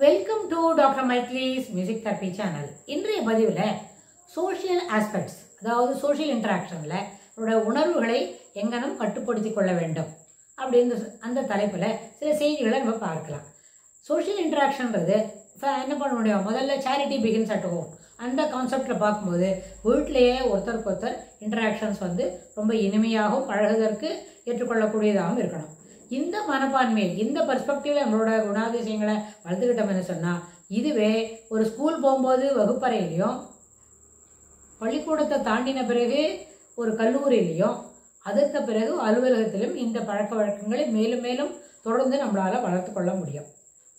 Welcome to doctor மைக்லீஸ் music therapy channel. இன்றைய பதிவில் சோஷியல் ஆஸ்பெக்ட்ஸ், அதாவது சோஷியல் இன்டராக்ஷனில் நம்மளோட உணர்வுகளை எங்கனம் கட்டுப்படுத்தி கொள்ள வேண்டும் அப்படின்னு அந்த தலைப்பில் சில செய்திகளை நம்ம பார்க்கலாம். சோஷியல் இன்டராக்ஷன்றது என்ன பண்ண முடியும், முதல்ல சேரிட்டி பிகின்ஸ் அட் ஹோம் அந்த கான்செப்டில் பார்க்கும்போது வீட்டிலேயே ஒருத்தருக்கு ஒருத்தர் இன்டராக்ஷன்ஸ் ரொம்ப இனிமையாகவும் பழகுவதற்கு ஏற்றுக்கொள்ளக்கூடியதாகவும் இருக்கணும். இந்த மனப்பான்மை, இந்த பெர்ஸ்பெக்டிவ்ல நம்மளோட குணாதிசயங்களை வளர்த்துக்கிட்டோம்னு சொன்னால், இதுவே ஒரு ஸ்கூல் போகும்போது வகுப்பறையிலையும், பள்ளிக்கூடத்தை தாண்டின பிறகு ஒரு கல்லூரியிலையும், அதற்கு பிறகு அலுவலகத்திலும் இந்த பழக்க வழக்கங்களை மேலும் மேலும் தொடர்ந்து நம்மளால் வளர்த்து கொள்ள முடியும்.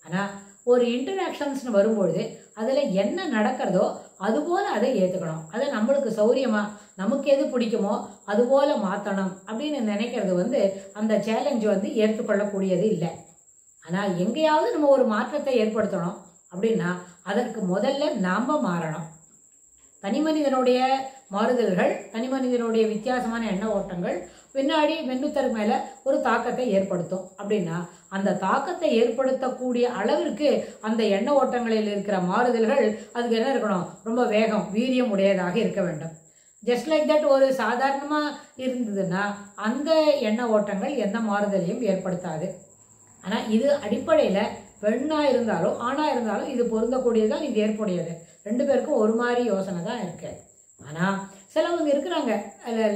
ஆனால் ஒரு இன்டராக்ஷன்ஸ்னு வரும்பொழுது அதில் என்ன நடக்கிறதோ அதுபோல் அதை ஏற்றுக்கணும். அதை நம்மளுக்கு சௌரியமாக நமக்கு எது பிடிக்குமோ அதுபோல் மாற்றணும் அப்படின்னு நினைக்கிறது அந்த சேலஞ்சு ஏற்றுக்கொள்ளக்கூடியது இல்லை. ஆனால் எங்கேயாவது நம்ம ஒரு மாற்றத்தை ஏற்படுத்தணும் அப்படின்னா அதற்கு முதல்ல நாம் மாறணும். தனி மனிதனுடைய மாறுதல்கள், தனி மனிதனுடைய வித்தியாசமான எண்ண ஓட்டங்கள் பின்னாடி மென்னுத்தருக்கு மேலே ஒரு தாக்கத்தை ஏற்படுத்தும். அப்படின்னா அந்த தாக்கத்தை ஏற்படுத்தக்கூடிய அளவிற்கு அந்த எண்ண ஓட்டங்களில் இருக்கிற மாறுதல்கள் அதுக்கு என்ன இருக்கணும், ரொம்ப வேகம், வீரியம் உடையதாக இருக்க வேண்டும். ஜஸ்ட் லைக் தட் ஒரு சாதாரணமாக இருந்ததுன்னா அந்த எண்ண ஓட்டங்கள் எந்த மாறுதலையும் ஏற்படுத்தாது. ஆனால் இது அடிப்படையில் பெண்ணாக இருந்தாலும் ஆணாக இருந்தாலும் இது பொருந்தக்கூடியது தான், இது ஏற்புடையது. ரெண்டு பேருக்கும் ஒரு மாதிரி யோசனை தான் இருக்கு. ஆனால் சிலவங்க இருக்கிறாங்க,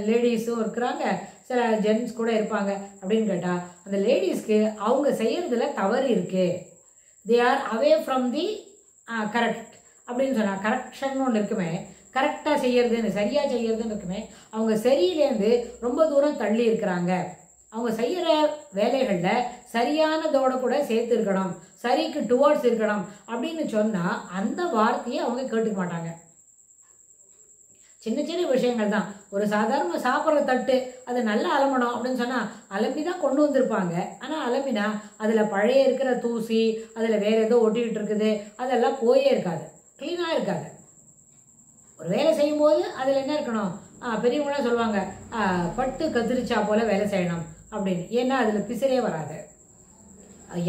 லேடிஸும் இருக்கிறாங்க, சில ஜென்ட்ஸ் கூட இருப்பாங்க. அப்படின்னு கேட்டால் அந்த லேடிஸ்க்கு அவங்க செய்யறதுல தவறு இருக்கு, they are away from the correct அப்படின்னு சொன்னால், கரெக்ஷன் ஒன்று இருக்குமே, கரெக்டாக செய்யறதுன்னு, சரியாக செய்யறதுன்னு இருக்குமே, அவங்க சரியிலேருந்து ரொம்ப தூரம் தள்ளி இருக்கிறாங்க. அவங்க செய்கிற வேலைகளில் சரியானதோட கூட சேர்த்து இருக்கணும், சரிக்கு டுவார்ட்ஸ் இருக்கணும் அப்படின்னு சொன்னால் அந்த வார்த்தையை அவங்க கேட்டுக்க மாட்டாங்க. சின்ன சின்ன விஷயங்கள் தான், ஒரு சாதாரண சாப்பிட்ற தட்டு அது நல்லா அலம்பணும் அப்படின்னு சொன்னால் அலம்பி தான் கொண்டு வந்திருப்பாங்க. ஆனால் அலம்பினா அதில் பழைய இருக்கிற தூசி, அதில் வேறு ஏதோ ஒட்டிக்கிட்டு இருக்குது, அதெல்லாம் போயே இருக்காது, க்ளீனாக இருக்காது. ஒரு வேலை செய்யும்போது அதில் என்ன இருக்கணும், பெரியவங்களாம் சொல்லுவாங்க பட்டு கத்திரிச்சா போல் வேலை செய்யணும் அப்படின்னு. ஏன்னா அதில் பிசிறே வராது.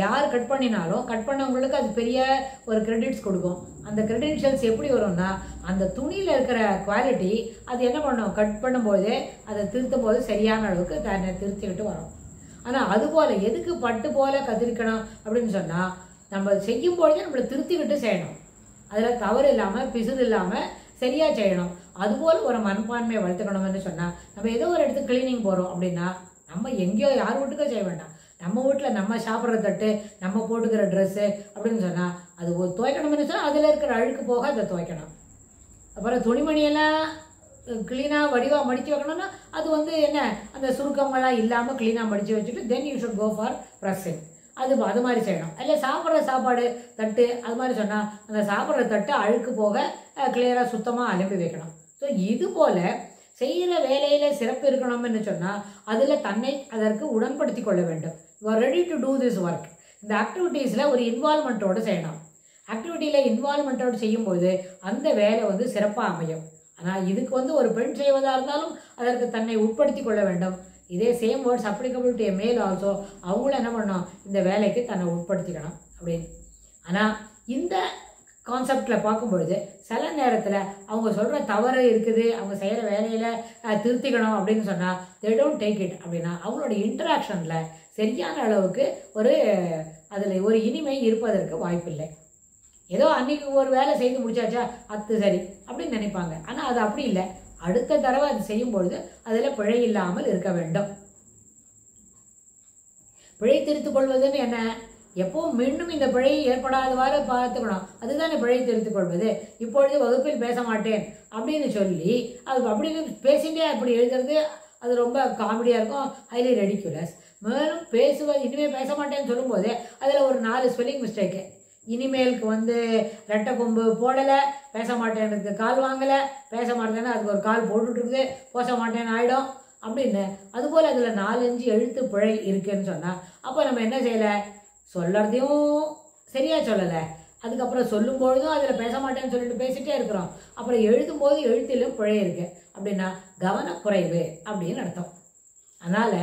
யார் கட் பண்ணினாலும் கட் பண்ணவங்களுக்கு அது பெரிய ஒரு கிரெடிட்ஸ் கொடுக்கும். அந்த கிரெடென்ஷியல்ஸ் எப்படி வரும்னா, அந்த துணியில் இருக்கிற குவாலிட்டி அது என்ன பண்ணும், கட் பண்ணும்போதே அதை திருத்தும் போது சரியான அளவுக்கு தன்னை திருத்திக்கிட்டு வரும். ஆனால் அதுபோல் எதுக்கு பட்டு போல் கத்திரிக்கணும் அப்படின்னு சொன்னால், நம்ம செய்யும் பொழுதே நம்மளை திருத்திக்கிட்டு செய்யணும். அதில் தவறு இல்லாமல் பிசுறு இல்லாமல் சரியாக செய்யணும். அதுபோல் ஒரு மனப்பான்மையை வளர்த்துக்கணும்னு சொன்னால், நம்ம ஏதோ ஒரு இடத்துக்கு கிளீனிங் போகிறோம் அப்படின்னா நம்ம எங்கேயோ யார் வீட்டுக்கோ செய்ய வேண்டாம், நம்ம வீட்டில் நம்ம சாப்பிட்ற தட்டு, நம்ம போட்டுக்கிற ட்ரெஸ்ஸு அப்படின்னு சொன்னால் அது துவைக்கணும்னு சொன்னால் அதில் இருக்கிற அழுக்கு போக அதை துவைக்கணும். அப்புறம் துணிமணியெல்லாம் க்ளீனாக வடிவாக மடித்து வைக்கணும்னா அது என்ன, அந்த சுருக்கங்கள்லாம் இல்லாமல் க்ளீனாக மடித்து வச்சுட்டு then you should go for pressing. அது மாதிரி செய்யணும். இல்லை சாப்பிட்ற சாப்பாடு தட்டு அது மாதிரி சொன்னால் அந்த சாப்பிட்ற தட்டு அழுக்கு போக கிளியராக சுத்தமாக அனுப்பி வைக்கணும். ஸோ இது போல் செய்கிற வேலையில் சிறப்பு இருக்கணும்னு சொன்னால் அதில் தன்னை அதற்கு உடன்படுத்தி கொள்ள வேண்டும். You are ready to do this work. இந்த ஆக்டிவிட்டீஸில் ஒரு இன்வால்மெண்ட்டோடு செய்யணும். ஆக்டிவிட்டியில் இன்வால்மெண்ட்டோடு செய்யும்போது அந்த வேலை சிறப்பாக அமையும். ஆனால் இதுக்கு ஒரு பெண் செய்வதாக இருந்தாலும் அதற்கு தன்னை உட்படுத்தி கொள்ள வேண்டும். இதே சேம் வேர்ட்ஸ் அப்ளிகபிள் டு மேல் ஆல்சோ. அவங்களும் என்ன பண்ணணும், இந்த வேலைக்கு தன்னை உட்படுத்திக்கணும் அப்படின்னு. ஆனால் இந்த கான்செப்டில் பார்க்கும்பொழுது சில நேரத்தில் அவங்க சொல்கிற தவறு இருக்குது, அவங்க செய்கிற வேலையில் திருத்திக்கணும் அப்படின்னு சொன்னால் தே டோன்ட் டேக் இட். அப்படின்னா அவங்களோட இன்டராக்ஷனில் சரியான அளவுக்கு அதில் ஒரு இனிமை இருப்பதற்கு வாய்ப்பில்லை. ஏதோ அன்றைக்கி ஒரு வேலை செய்து முடிச்சாச்சா அது சரி அப்படின்னு நினைப்பாங்க. ஆனால் அது அப்படி இல்லை. அடுத்த தடவை அது செய்யும்பொழுது அதில் பிழை இல்லாமல் இருக்க வேண்டும். பிழை திருத்திக் கொள்வதுன்னு என்ன, எப்போவும் மீண்டும் இந்த பிழையை ஏற்படாதவாறு பார்த்துக்கணும். அதுதானே பிழை திருத்திக் கொள்வது. இப்பொழுது வகுப்பில் பேச மாட்டேன் அப்படின்னு சொல்லி அது அப்படின்னு பேசிட்டே அப்படி எழுதுறது அது ரொம்ப காமெடியாக இருக்கும், ஹைலி ரெடிகுலஸ். மேலும் பேசுவது, இனிமேல் பேச மாட்டேன்னு சொல்லும்போது அதில் ஒரு 4 ஸ்பெல்லிங் மிஸ்டேக்கு. இனிமேலுக்கு ரெட்டை கொம்பு போடலை, பேச மாட்டேன்றதுக்கு கால் வாங்கலை, பேச மாட்டேன்னா அதுக்கு ஒரு கால் போட்டுட்ருக்குது, பேச மாட்டேன்னு ஆகிடும் அப்படின்னு. அதுபோல் அதில் 4-5 எழுத்து பிழை இருக்குன்னு சொன்னால் அப்போ நம்ம என்ன செய்யலை, சொல்கிறதையும் சரியாக சொல்லலை, அதுக்கப்புறம் சொல்லும்பொழுதும் அதில் பேச மாட்டேன்னு சொல்லிட்டு பேசிகிட்டே இருக்கிறோம். அப்புறம் எழுதும்போது எழுத்திலும் பிழை இருக்குது அப்படின்னா கவனக்குறைவு அப்படின்னு அர்த்தம். அதனால்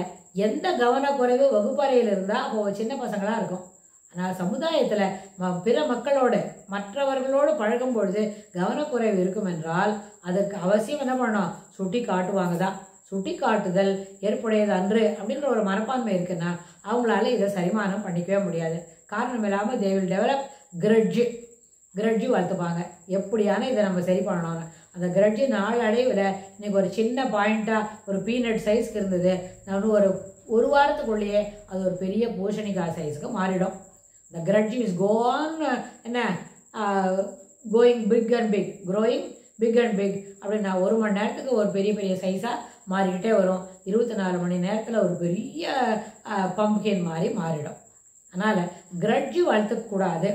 எந்த கவனக்குறைவு வகுப்பறையில் இருந்தால் அப்போ சின்ன பசங்களாக இருக்கும். ஆனால் சமுதாயத்தில் பிற மக்களோடு மற்றவர்களோடு பழகும் பொழுது கவனக்குறைவு இருக்கும் என்றால் அதுக்கு அவசியம் என்ன பண்ணணும், சுட்டி காட்டுவாங்க தான். சுட்டி காட்டுதல் ஏற்புடையது அன்று அப்படின்ற ஒரு மனப்பான்மை இருக்குன்னா அவங்களால இதை சரிமானம் பண்ணிக்கவே முடியாது. காரணம் இல்லாமல் தே வில் டெவலப் கிரட்ஜு வளர்த்துப்பாங்க. எப்படியான இதை நம்ம சரி பண்ணணும்னு அந்த கிரட்ஜு நாளடைவில் இன்னைக்கு ஒரு சின்ன பாயிண்ட்டாக ஒரு பீனட் சைஸ்க்கு இருந்தது, நான் ஒரு வாரத்துக்குள்ளேயே அது ஒரு பெரிய பூசணிக்காய் சைஸுக்கு மாறிடும். The grudge is going big and big, growing big and big. அப்படி நான் 1 மணி நேரத்துக்கு ஒரு பெரிய பெரிய சைஸாக மாறிக்கிட்டே வரும். 24 மணி நேரத்தில் ஒரு பெரிய பம்ப்கின் மாதிரி மாறிடும். அதனால் கிரட்ஜு வளர்த்துக்கூடாது.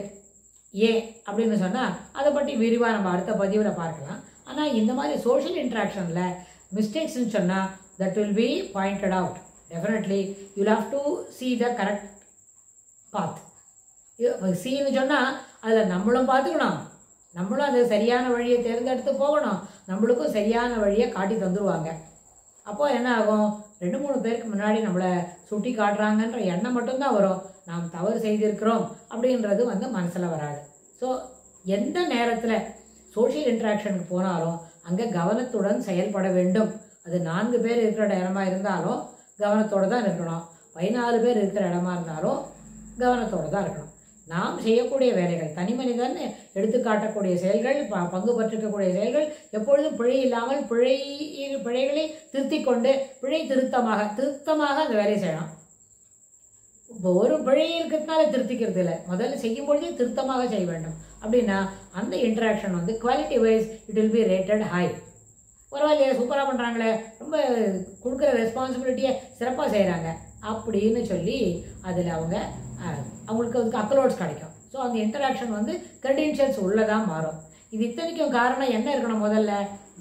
ஏன் அப்படின்னு சொன்னால் அதை பற்றி விரிவாக நம்ம அடுத்த பதிவில் பார்க்கலாம். ஆனால் இந்த மாதிரி சோஷியல் இன்ட்ராக்ஷனில் மிஸ்டேக்ஸ்ன்னு சொன்னால் that will be pointed out. Definitely you'll have to see the correct path. சீன்னு சொன்னால் அதில் நம்மளும் பார்த்துக்கணும், நம்மளும் அது சரியான வழியை தேர்ந்தெடுத்து போகணும், நம்மளுக்கும் சரியான வழியை காட்டி தந்துடுவாங்க. அப்போது என்ன ஆகும், 2-3 பேருக்கு முன்னாடி நம்மளை சுட்டி காட்டுறாங்கன்ற எண்ணம் மட்டும்தான் வரும், நாம் தவறு செய்திருக்கிறோம் அப்படின்றது மனசில் வராது. ஸோ எந்த நேரத்தில் சோஷியல் இன்ட்ராக்ஷனுக்கு போனாலும் அங்கே கவனத்துடன் செயல்பட வேண்டும். அது 4 பேர் இருக்கிற இடமா இருந்தாலும் கவனத்தோடு தான் இருக்கணும், 14 பேர் இருக்கிற இடமா இருந்தாலும் கவனத்தோடு தான் இருக்கணும். நாம் செய்யக்கூடிய வேலைகள், தனி மனிதன் எடுத்து காட்டக்கூடிய செயல்கள், பங்கு பற்றிருக்கக்கூடிய செயல்கள் எப்பொழுதும் பிழை இல்லாமல் பிழைகளை திருத்தி கொண்டு திருத்தமாக அந்த வேலையை செய்யணும். இப்போ ஒரு பிழை இருக்கிறதுனால திருத்திக்கிறது இல்லை, முதல்ல செய்யும் பொழுதே திருத்தமாக செய்ய வேண்டும். அப்படின்னா அந்த interaction quality wise it will be rated high. பரவாயில்லையே, சூப்பராக பண்ணுறாங்களே, ரொம்ப கொடுக்குற ரெஸ்பான்சிபிலிட்டியை சிறப்பாக செய்கிறாங்க அப்படின்னு சொல்லி அதில் அவங்களுக்கு அக்லோட்ஸ் கிடைக்கும். ஸோ அந்த இன்டராக்ஷன் கிரெடென்ஷியல்ஸ் உள்ளதாக மாறும். இது இத்தனைக்கும் காரணம் என்ன இருக்கணும், முதல்ல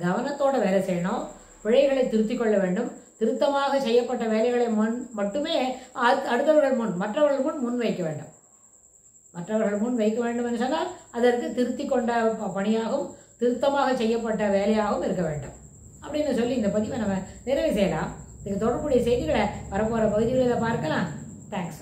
கவனத்தோட வேலை செய்யணும், பிழைகளை திருத்திக் கொள்ள வேண்டும், திருத்தமாக செய்யப்பட்ட வேலைகளை மட்டுமே மற்றவர்கள் முன் வைக்க வேண்டும். மற்றவர்கள் முன் வைக்க வேண்டும் என்று சொன்னால் அதற்கு திருத்தி கொண்ட பணியாகவும் திருத்தமாக செய்யப்பட்ட வேலையாகவும் இருக்க வேண்டும் அப்படின்னு சொல்லி இந்த பதிவை நம்ம நிறைவு செய்யலாம். இதுக்கு தொடர்புடைய செய்திகளை வரப்போகிற பகுதிகளில் பார்க்கலாம். தேங்க்ஸ்.